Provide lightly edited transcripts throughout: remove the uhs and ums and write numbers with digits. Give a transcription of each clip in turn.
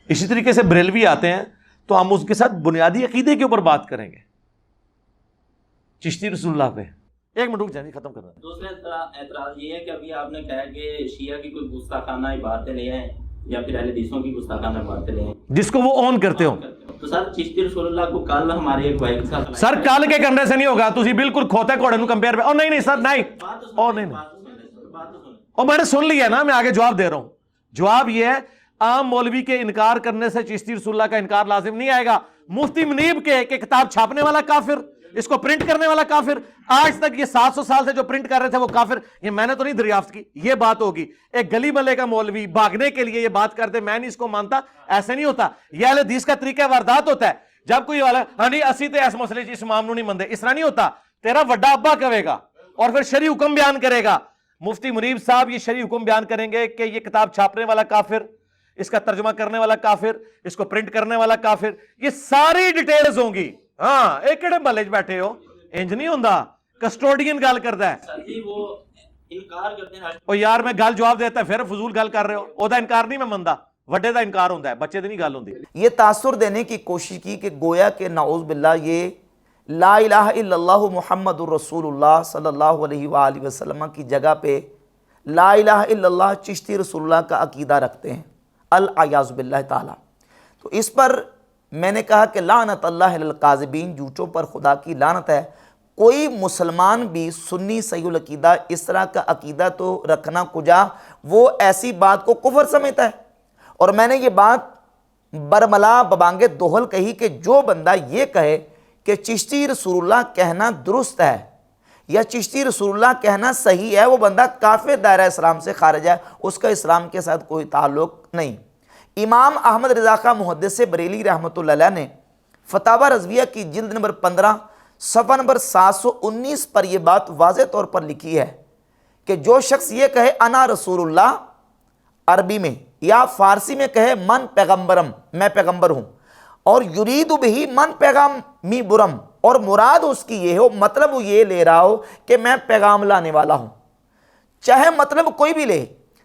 اسی طریقے سے بریلوی آتے ہیں تو ہم اس کے ساتھ بنیادی عقیدے کے اوپر بات کریں گے. چشتی رسول اللہ پہ ایک منٹ رک جائیں، ختم کرنا. دوسرا اعتراض یہ ہے کہ ابھی آپ نے کہا کہ شیعہ کی کوئی گستاخانہ عبارتیں نہیں ہیں یا پھر اہل حدیثوں کی گستاخانہ عبارتیں نہیں ہیں جس کو وہ اون کرتے ہو. تو سر چشتی رسول اللہ کو کل ہمارے ایک بھائی کے ساتھ سر کل کے کرنے سے نہیں ہوگا، تسی بالکل کھوتے گھوڑے نو کمپیئر پہ. اور نہیں سر نہیں، اور نہیں، اور میں نے سن لیا نا، میں آگے جواب دے رہا ہوں. جواب یہ ہے عام مولوی کے انکار کرنے سے چشتی رسول اللہ کا انکار لازم نہیں آئے گا. مفتی منیب کے کہ کتاب چھاپنے والا کافر، اس کو پرنٹ کرنے والا کافر، آج تک یہ 700 سال سے جو پرنٹ کر رہے تھے وہ کافر. یہ میں نے تو نہیں دریافت کی، یہ بات ہوگی. ایک گلی ملے کا مولوی بھاگنے کے لیے یہ بات کرتے میں نہیں اس کو مانتا، ایسے نہیں ہوتا. یہ اہل حدیث کا طریقہ واردات ہوتا ہے. جب کوئی والا ہاں نہیں اسی تے اس مسئلے اس امام نو نہیں مندے، اس طرح نہیں ہوتا. تیرا وڈا ابا کہے گا اور پھر شرعی حکم بیان کرے گا. مفتی منیب صاحب یہ شرعی حکم بیان کریں گے کہ یہ کتاب چھاپنے والا کافر، اس کا ترجمہ کرنے والا کافر، اس کو پرنٹ کرنے والا کافر. یہ ساری ڈیٹیلز ہوں گی. ہاں ایک کڑے محلے بیٹھے ہو انج نہیں ہوندا، کسٹوڈین گل کردا ہے. وہ انکار کرتے ہیں. او یار میں گل جواب دیتا ہے پھر فضول گل کر رہے ہو. او دا انکار نہیں میں مندا، وڈے دا انکار ہوندا ہے، بچے دی نہیں گل ہوندی. یہ تاثر دینے کی کوشش کی کہ گویا کہ نعوذ باللہ یہ لا الہ الا اللہ محمد الرسول اللہ صلی اللہ علیہ وآلہ وسلم کی جگہ پہ لا الہ الا اللہ چشتی رسول اللہ کا عقیدہ رکھتے ہیں، العیاذ باللہ تعالی. تو اس پر میں نے کہا کہ لعنت اللہ علی الکاذبین، جھوٹوں پر خدا کی لعنت ہے. کوئی مسلمان بھی سنی صحیح العقیدہ اس طرح کا عقیدہ تو رکھنا کجا وہ ایسی بات کو کفر سمجھتا ہے. اور میں نے یہ بات برملا ببانگ دوہل کہی کہ جو بندہ یہ کہے کہ چشتی رسول اللہ کہنا درست ہے یا چشتی رسول اللہ کہنا صحیح ہے، وہ بندہ کافر دائرہ اسلام سے خارج ہے، اس کا اسلام کے ساتھ کوئی تعلق نہیں. امام احمد رضا خان محدث بریلی رحمۃ اللہ علیہ نے فتاوی رضویہ کی جلد نمبر 15 صفحہ نمبر 719 پر یہ بات واضح طور پر لکھی ہے کہ جو شخص یہ کہے انا رسول اللہ عربی میں یا فارسی میں کہے من پیغمبرم، میں پیغمبر ہوں، اور یرید بھی من پیغام می برم، اور مراد اس کی یہ ہو، مطلب وہ یہ لے رہا ہو کہ میں پیغام لانے والا ہوں، چاہے مطلب کوئی بھی لے،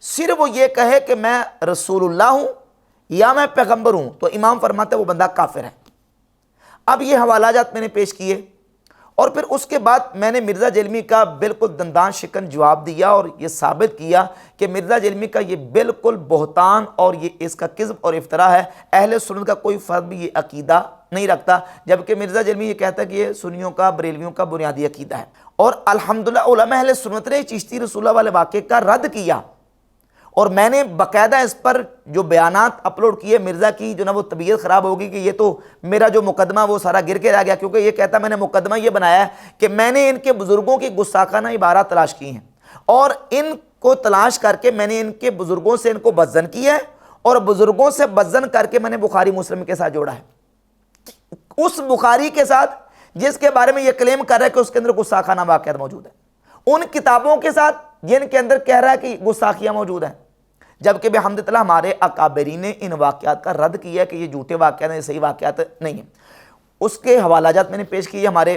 صرف وہ یہ کہے کہ میں رسول اللہ ہوں یا میں پیغمبر ہوں، تو امام فرماتے وہ بندہ کافر ہے. اب یہ حوالہ جات میں نے پیش کیے اور پھر اس کے بعد میں نے مرزا جیلمی کا بالکل دندان شکن جواب دیا اور یہ ثابت کیا کہ مرزا جیلمی کا یہ بالکل بہتان اور یہ اس کا کذب اور افتراء ہے. اہل سنت کا کوئی فرد بھی یہ عقیدہ نہیں رکھتا، جبکہ مرزا جیلمی یہ کہتا ہے کہ یہ سنیوں کا بریلویوں کا بنیادی عقیدہ ہے. اور الحمدللہ علماء اہل سنت نے چشتی رسول اللہ والے واقعے کا رد کیا اور میں نے باقاعدہ اس پر جو بیانات اپلوڈ کیے. مرزا کی جو نا وہ طبیعت خراب ہوگی کہ یہ تو میرا جو مقدمہ وہ سارا گر کے رہ گیا، کیونکہ یہ کہتا میں نے مقدمہ یہ بنایا ہے کہ میں نے ان کے بزرگوں کی گستاخانہ عبارات تلاش کی ہیں اور ان کو تلاش کر کے میں نے ان کے بزرگوں سے ان کو بدزن کیا ہے اور بزرگوں سے بدزن کر کے میں نے بخاری مسلم کے ساتھ جوڑا ہے، اس بخاری کے ساتھ جس کے بارے میں یہ کلیم کر رہا ہے کہ اس کے اندر گستاخانہ واقعات موجود ہیں، ان کتابوں کے ساتھ جن کے اندر کہہ رہا ہے کہ گستاخیاں موجود ہیں. جبکہ بحمدللہ ہمارے اکابرین نے ان واقعات کا رد کیا کہ یہ جھوٹے واقعات ہیں، یہ صحیح واقعات نہیں ہیں. اس کے حوالہ جات میں نے پیش کیے. ہمارے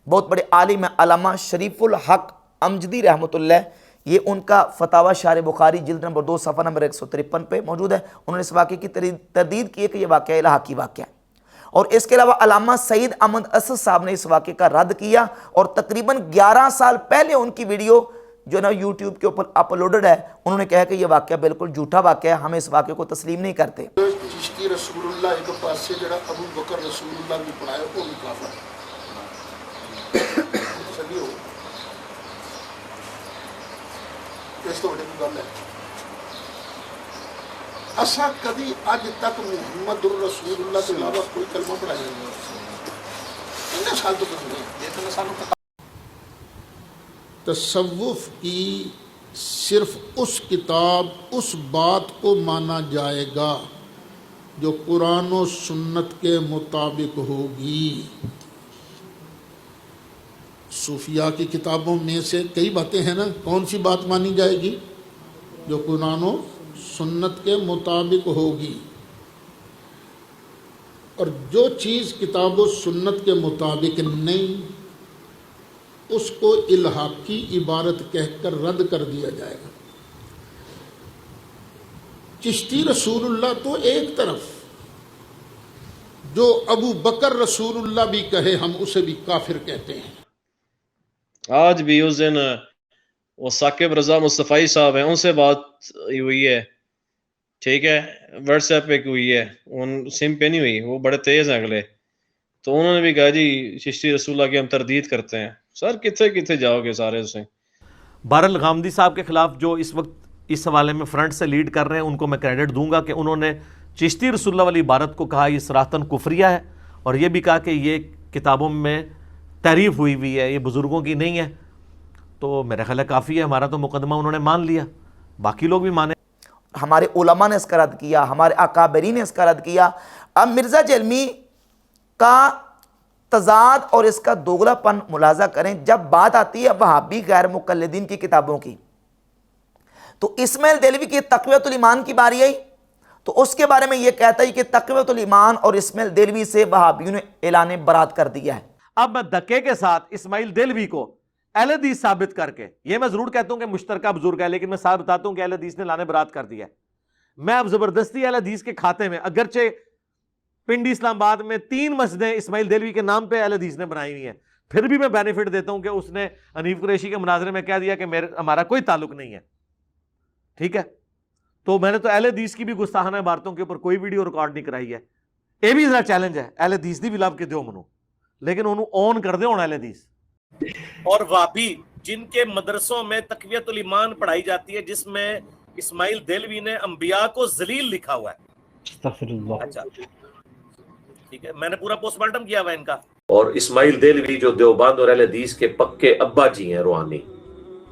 بہت بڑے عالم علامہ شریف الحق امجدی رحمۃ اللہ، یہ ان کا فتاوی شارح بخاری جلد نمبر 2 صفحہ نمبر 153 پہ موجود ہے. انہوں نے اس واقعے کی تردید کی ہے کہ یہ واقعہ الحاقی واقعہ ہے. اور اس کے علاوہ علامہ سعید احمد اسد صاحب نے اس واقعے کا رد کیا اور تقریباً 11 سال پہلے ان کی ویڈیو جو نا یوٹیوب کے اوپر اپلوڈڈ ہے، انہوں نے کہا کہ یہ واقعہ بالکل جھوٹا واقعہ ہے، ہم اس واقعے کو تسلیم نہیں کرتے. چشتی رسول اللہ ایک پاسے جڑا ابو بکر رسول اللہ بھی پڑھایا وہ بھی کافر سبھی ہو اس تو بڑی گل ہے. اسا کبھی اج تک محمد الرسول اللہ کے علاوہ کوئی کلمہ پڑھایا نہیں، اتنے سال تو کچھ نہیں. اتنے سالوں تک تصوف کی صرف اس کتاب اس بات کو مانا جائے گا جو قرآن و سنت کے مطابق ہوگی. صوفیاء کی کتابوں میں سے کئی باتیں ہیں نا، کون سی بات مانی جائے گی؟ جو قرآن و سنت کے مطابق ہوگی. اور جو چیز کتاب و سنت کے مطابق نہیں اس کو الحاقی عبارت کہہ کر رد کر دیا جائے گا. چشتی رسول اللہ تو ایک طرف جو ابو بکر رسول اللہ بھی کہے ہم اسے بھی کافر کہتے ہیں. آج بھی اس دن وہ ثاقب رضا مصطفی صاحب ہیں، ان سے بات ہوئی ہے، ٹھیک ہے، واٹس ایپ پہ ہوئی ہے، ان سم پہ نہیں ہوئی، وہ بڑے تیز ہیں اگلے، تو انہوں نے بھی کہا جی چشتی رسول اللہ کی ہم تردید کرتے ہیں. سر کتنے کتنے جاؤ گے سارے سے. بہرحال غامدی صاحب کے خلاف جو اس وقت اس حوالے میں فرنٹ سے لیڈ کر رہے ہیں، ان کو میں کریڈٹ دوں گا کہ انہوں نے چشتی رسول اللہ والی عبارت کو کہا یہ صراحتاً کفریہ ہے، اور یہ بھی کہا کہ یہ کتابوں میں تعریف ہوئی ہے، یہ بزرگوں کی نہیں ہے. تو میرا خیال ہے کافی ہے، ہمارا تو مقدمہ انہوں نے مان لیا، باقی لوگ بھی مانے. ہمارے علماء نے اس کا رد کیا، ہمارے اکابرین نے اس کا رد کیا. اب مرزا جلمی کا تضاد اور اس کا دوگلا پن ملاحظہ کریں. جب بات آتی ہے وہابی غیر مقلدین کی کتابوں کی، تو اسماعیل دہلوی کی تقویۃ الایمان کی باری آئی تو اس کے بارے میں یہ کہتا ہے کہ تقویۃ الایمان اور اسماعیل دہلوی سے وہابیوں نے اعلان برات کر دیا ہے. اب میں دھکے کے ساتھ اسماعیل دہلوی کو اہل حدیث ثابت کر کے، یہ میں ضرور کہتا ہوں کہ مشترکہ بزرگ ہے، لیکن میں صاحب بتاتا ہوں کہ اہل حدیث نے اعلان برات کر دیا ہے. میں اب زبردستی اہل حدیث کے کھاتے میں، اگرچہ پنڈی اسلام آباد میں 3 مسجدیں اسماعیل دہلوی کے نام پہ اہل حدیث نے بنائی ہوئی ہیں، پھر بھی میں بینیفٹ دیتا ہوں کہ اس نے حنیف قریشی کے مناظرے میں کہہ دیا کہ ہمارا کوئی تعلق نہیں ہے. ٹھیک ہے، تو میں نے تو اہل حدیث کی بھی گستاخانہ عبارتوں کے اوپر کوئی ویڈیو ریکارڈ نہیں کرائی ہے. یہ بھی ذرا چیلنج ہے، اہل حدیث دی بھی لب کے دیو منو، لیکن انہوں اون کر دے ہونا اہل حدیث. اور وہابی جن کے مدرسوں میں تقویۃ الایمان پڑھائی جاتی ہے، جس میں اسماعیل دہلوی نے انبیاء کو ذلیل لکھا ہوا ہے. استغفر اللہ. اچھا ٹھیک ہے، میں نے پورا پوسٹ مارٹم کیا ہوا ہے ان کا. اور اسماعیل دہلوی جو دیوبند اور اہل حدیث کے پکے ابا جی ہیں روحانی،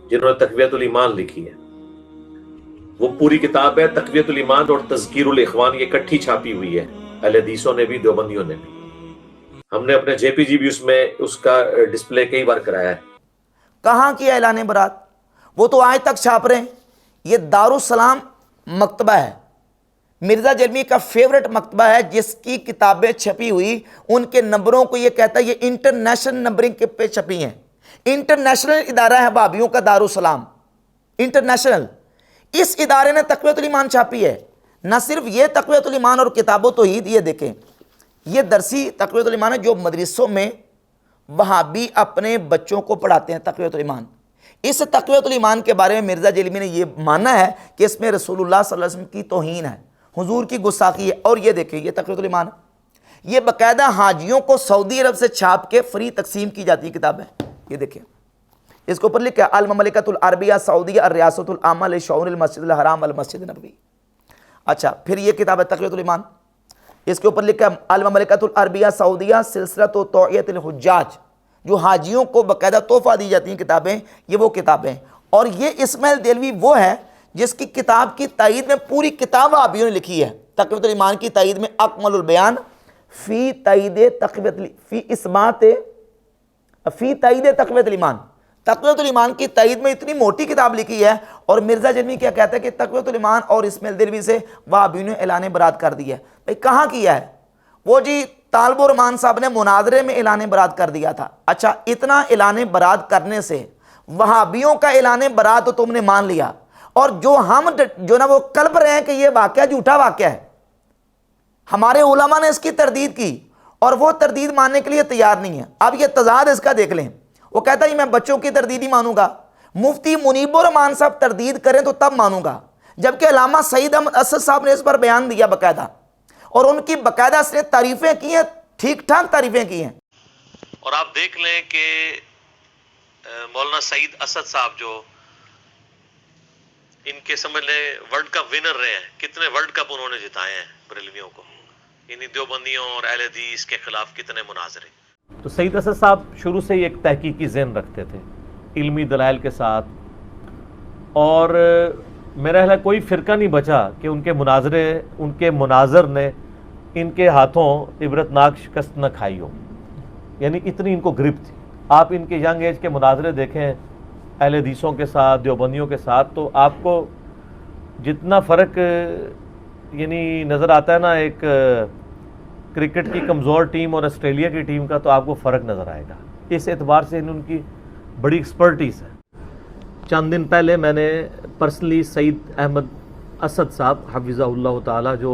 جنہوں نے تقویۃ الایمان لکھی ہے، وہ پوری کتاب ہے تقویۃ الایمان اور تذکیر الاخوان، یہ اکٹھی چھاپی ہوئی ہے، اہل حدیثوں نے بھی دیوبندیوں نے بھی. ہم نے اپنے جے پی جی بھی اس میں اس کا ڈسپلے کئی بار کرایا ہے. کہاں کیا اعلان برات؟ وہ تو آج تک چھاپ رہے ہیں. یہ دارالسلام مکتبہ ہے، مرزا جلمی کا فیورٹ مکتبہ ہے، جس کی کتابیں چھپی ہوئی ان کے نمبروں کو یہ کہتا ہے یہ انٹرنیشنل نمبرنگ پہ چھپی ہیں. انٹرنیشنل ادارہ ہے وہابیوں کا دارالسلام، انٹرنیشنل. اس ادارے نے تقویۃ الایمان چھاپی ہے. نہ صرف یہ تقویۃ الایمان اور کتاب و توحید، یہ دیکھیں یہ درسی تقویۃ الایمان ہے جو مدرسوں میں وہابی اپنے بچوں کو پڑھاتے ہیں. تقویۃ الایمان، اس تقویۃ الایمان کے بارے میں مرزا جلمی نے یہ ماننا ہے کہ اس میں رسول اللہ صلی اللہ علیہ وسلم کی توہین ہے، حضور کی گستاخی ہے. اور یہ دیکھیں یہ تقویۃ الایمان، یہ باقاعدہ حاجیوں کو سعودی عرب سے چھاپ کے فری تقسیم کی جاتی کتاب ہے. یہ دیکھیں اس کے اوپر لکھا ہے المملکۃ العربیہ سعودیہ الریاست العامہ لشؤون المسجد الحرام والمسجد النبوی. اچھا پھر یہ کتاب ہے تقویۃ الایمان، اس کے اوپر لکھا ہے المملکۃ العربیہ سعودیہ سلسلۃ و توعیۃ الحجاج، جو حاجیوں کو باقاعدہ تحفہ دی جاتی ہیں کتابیں، یہ وہ کتابیں. اور یہ اسماعیل دہلوی وہ ہے جس کی کتاب کی تائید میں پوری کتاب وہابیوں نے لکھی ہے. تقویۃ الایمان کی تائید میں اکمل البیان فی تائید تقویۃ فی اثبات فی تائید تقویۃ الایمان. تقویۃ الایمان کی تائید میں اتنی موٹی کتاب لکھی ہے. اور مرزا جلمی کیا کہتا ہے کہ تقویۃ الایمان اور اسماعیل دہلوی سے وہابیوں نے اعلان برات کر دی ہے. بھائی کہاں کیا ہے؟ وہ جی طالب الرحمان صاحب نے مناظرے میں اعلان برات کر دیا تھا. اچھا اتنا اعلان برات کرنے سے وہابیوں کا اعلان برات تو تم نے مان لیا، اور جو ہم جو نا وہ کلپ رہے ہیں کہ یہ واقعہ جھوٹا واقعہ ہے، ہمارے علماء نے اس کی تردید کی اور وہ تردید ماننے کے لیے تیار نہیں ہے. اب یہ تضاد اس کا دیکھ لیں. وہ کہتا ہے میں بچوں کی تردید ہی مانوں گا، مفتی منیب الرحمان صاحب تردید کریں تو تب مانوں گا، جبکہ علامہ سعید احمد اسد صاحب نے اس پر بیان دیا باقاعدہ، اور ان کی باقاعدہ اس نے تعریفیں کی ہیں، ٹھیک ٹھاک تعریفیں کی ہیں. اور آپ دیکھ لیں کہ مولانا سعید اسد صاحب جو ان کے سمجھ لیں ورلڈ کپ ونر رہے ہیں، کتنے ورلڈ کپ انہوں نے جتائے ہیں بریلویوں کو، یعنی دیوبندیوں اور اہل حدیث کے خلاف کتنے مناظرے. تو سعید اسد صاحب شروع سے ہی ایک تحقیقی ذہن رکھتے تھے علمی دلائل کے ساتھ، اور میرا خیال ہے کوئی فرقہ نہیں بچا کہ ان کے مناظر نے ان کے ہاتھوں عبرتناک شکست نہ کھائی ہو، یعنی اتنی ان کو گرپ تھی. آپ ان کے ینگ ایج کے مناظرے دیکھیں اہل حدیثوں کے ساتھ، دیوبندیوں کے ساتھ، تو آپ کو جتنا فرق یعنی نظر آتا ہے نا ایک کرکٹ کی کمزور ٹیم اور آسٹریلیا کی ٹیم کا، تو آپ کو فرق نظر آئے گا. اس اعتبار سے ان کی بڑی ایکسپرٹیز ہے. چند دن پہلے میں نے پرسنلی سعید احمد اسد صاحب حفظہ اللہ تعالی جو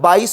22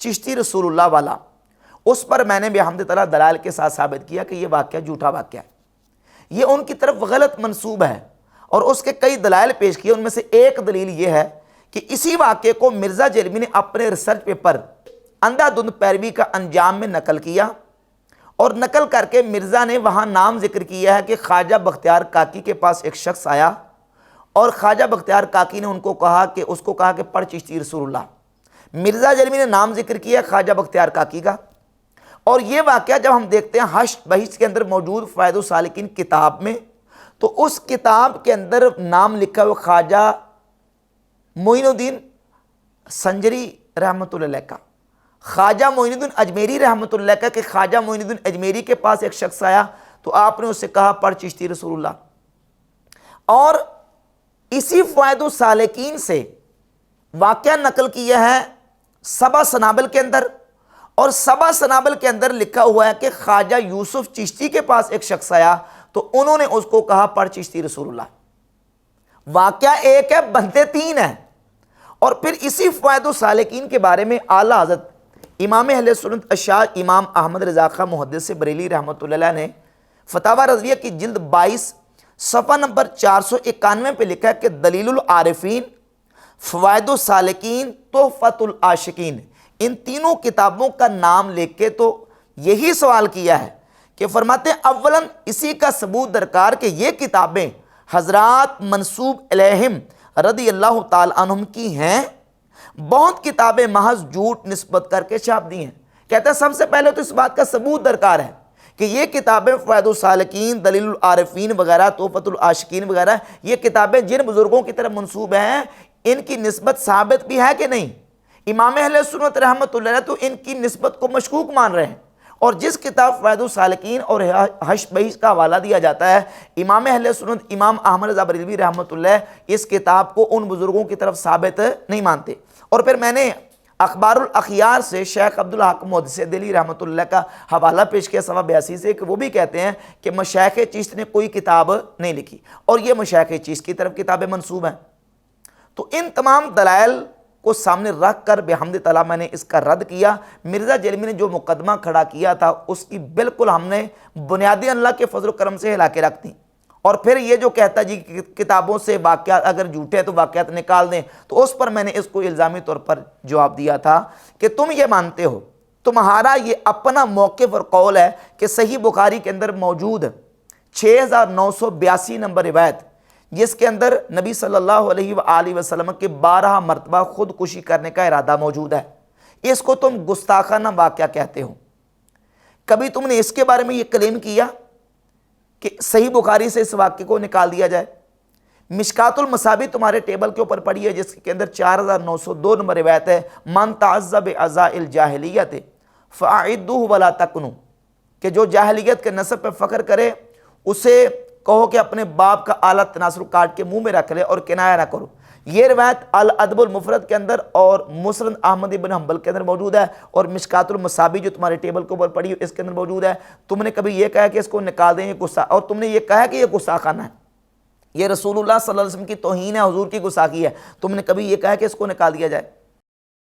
چشتی رسول اللہ والا، اس پر میں نے بحمد تعالیٰ دلائل کے ساتھ ثابت کیا کہ یہ واقعہ جھوٹا واقعہ ہے، یہ ان کی طرف غلط منسوب ہے، اور اس کے کئی دلائل پیش کیے۔ ان میں سے ایک دلیل یہ ہے کہ اسی واقعے کو مرزا جیلمی نے اپنے ریسرچ پیپر اندھا دھند پیروی کا انجام میں نقل کیا، اور نقل کر کے مرزا نے وہاں نام ذکر کیا ہے کہ خواجہ بختیار کاکی کے پاس ایک شخص آیا، اور خواجہ بختیار کاکی نے اس کو کہا کہ پڑھ چشتی رسول اللہ۔ مرزا جیلمی نے نام ذکر کیا خواجہ بختیار کاکی کا، اور یہ واقعہ جب ہم دیکھتے ہیں حشر بہشت کے اندر موجود فوائد السالکین کتاب میں، تو اس کتاب کے اندر نام لکھا ہوا خواجہ معین الدین سنجری رحمۃ اللہ علیہ کا، خواجہ معین الدین اجمیری رحمۃ اللہ کا، کہ خواجہ معین الدین اجمیری کے پاس ایک شخص آیا تو آپ نے اس سے کہا پڑھ چشتی رسول اللہ۔ اور اسی فوائد السالکین سے واقعہ نقل کیا ہے سبع سنابل کے اندر، اور سبع سنابل کے اندر لکھا ہوا ہے کہ خواجہ یوسف چشتی کے پاس ایک شخص آیا تو انہوں نے اس کو کہا پڑھ چشتی رسول اللہ۔ واقعہ ایک ہے، بنتے تین ہیں۔ اور پھر اسی فوائد السالکین کے بارے میں اعلیٰ حضرت امام اہل سنت اشاع امام احمد رضا خاں محدث بریلی رحمۃ اللہ علیہ نے فتاوی رضویہ کی جلد 22 صفحہ نمبر 491 پہ لکھا ہے کہ دلیل العارفین، فوائد السالکین، تحفۃ العاشقین، ان تینوں کتابوں کا نام لے کے تو یہی سوال کیا ہے کہ فرماتے ہیں اولاً اسی کا ثبوت درکار کہ یہ کتابیں حضرات منسوب علیہم رضی اللہ تعالی عنہم کی ہیں، بہت کتابیں محض جھوٹ نسبت کر کے چھاپ دی ہیں۔ کہتا ہے سب سے پہلے تو اس بات کا ثبوت درکار ہے کہ یہ کتابیں فوائد السالکین، دلیل العارفین وغیرہ، تحفۃ العاشقین وغیرہ، یہ کتابیں جن بزرگوں کی طرف منسوب ہیں ان کی نسبت ثابت بھی ہے کہ نہیں؟ امام اہل سنت رحمۃ اللہ علیہ تو ان کی نسبت کو مشکوک مان رہے ہیں، اور جس کتاب فوائد السالکین اور حشر بہشت کا حوالہ دیا جاتا ہے، امام اہل سنت امام احمد رضا بریلوی رحمۃ اللہ اس کتاب کو ان بزرگوں کی طرف ثابت نہیں مانتے۔ اور پھر میں نے اخبار الاخیار سے شیخ عبدالحق محدث دہلوی رحمۃ اللہ کا حوالہ پیش کیا صفحہ 82 سے، کہ وہ بھی کہتے ہیں کہ مشائخ چشت نے کوئی کتاب نہیں لکھی، اور یہ مشائخ چشت کی طرف کتابیں منسوب ہیں۔ تو ان تمام دلائل کو سامنے رکھ کر بحمد تعالیٰ میں نے اس کا رد کیا۔ مرزا جیلمی نے جو مقدمہ کھڑا کیا تھا اس کی بالکل ہم نے بنیادی اللہ کے فضل و کرم سے ہلا کے رکھ دی، اور پھر یہ جو کہتا جی کتابوں سے واقعات اگر جھوٹے ہیں تو واقعات نکال دیں، تو اس پر میں نے اس کو الزامی طور پر جواب دیا تھا کہ تم یہ مانتے ہو، تمہارا یہ اپنا موقف اور قول ہے کہ صحیح بخاری کے اندر موجود 6982 نمبر روایت، جس کے اندر نبی صلی اللہ علیہ وآلہ وسلم کے 12 مرتبہ خودکشی کرنے کا ارادہ موجود ہے، اس کو تم گستاخانہ واقعہ کہتے ہو۔ کبھی تم نے اس کے بارے میں یہ کلیم کیا کہ صحیح بخاری سے اس واقعے کو نکال دیا جائے؟ مشکات المصابیح تمہارے ٹیبل کے اوپر پڑھی ہے، جس کے اندر 4902 نمبر روایت ہے، من تعزب بعزاء الجاہلیت فاعدوہ ولا تکنوا، کہ جو جاہلیت کے نسب پہ فخر کرے اسے کہو کہ اپنے باپ کا اعلیٰ تناسل کاٹ کے منہ میں رکھ لے اور کنایہ نہ کرو۔ یہ روایت الادب المفرد کے اندر اور مسند احمد بن حنبل کے اندر موجود ہے، اور مشکات المصابیح جو تمہارے ٹیبل کے اوپر پڑھی ہے اس کے اندر موجود ہے۔ تم نے کبھی یہ کہا کہ اس کو نکال دیں، یہ غصہ، اور تم نے یہ کہا کہ یہ گستاخانہ ہے، یہ رسول اللہ صلی اللہ علیہ وسلم کی توہین ہے، حضور کی گستاخی ہے، تم نے کبھی یہ کہا کہ اس کو نکال دیا جائے؟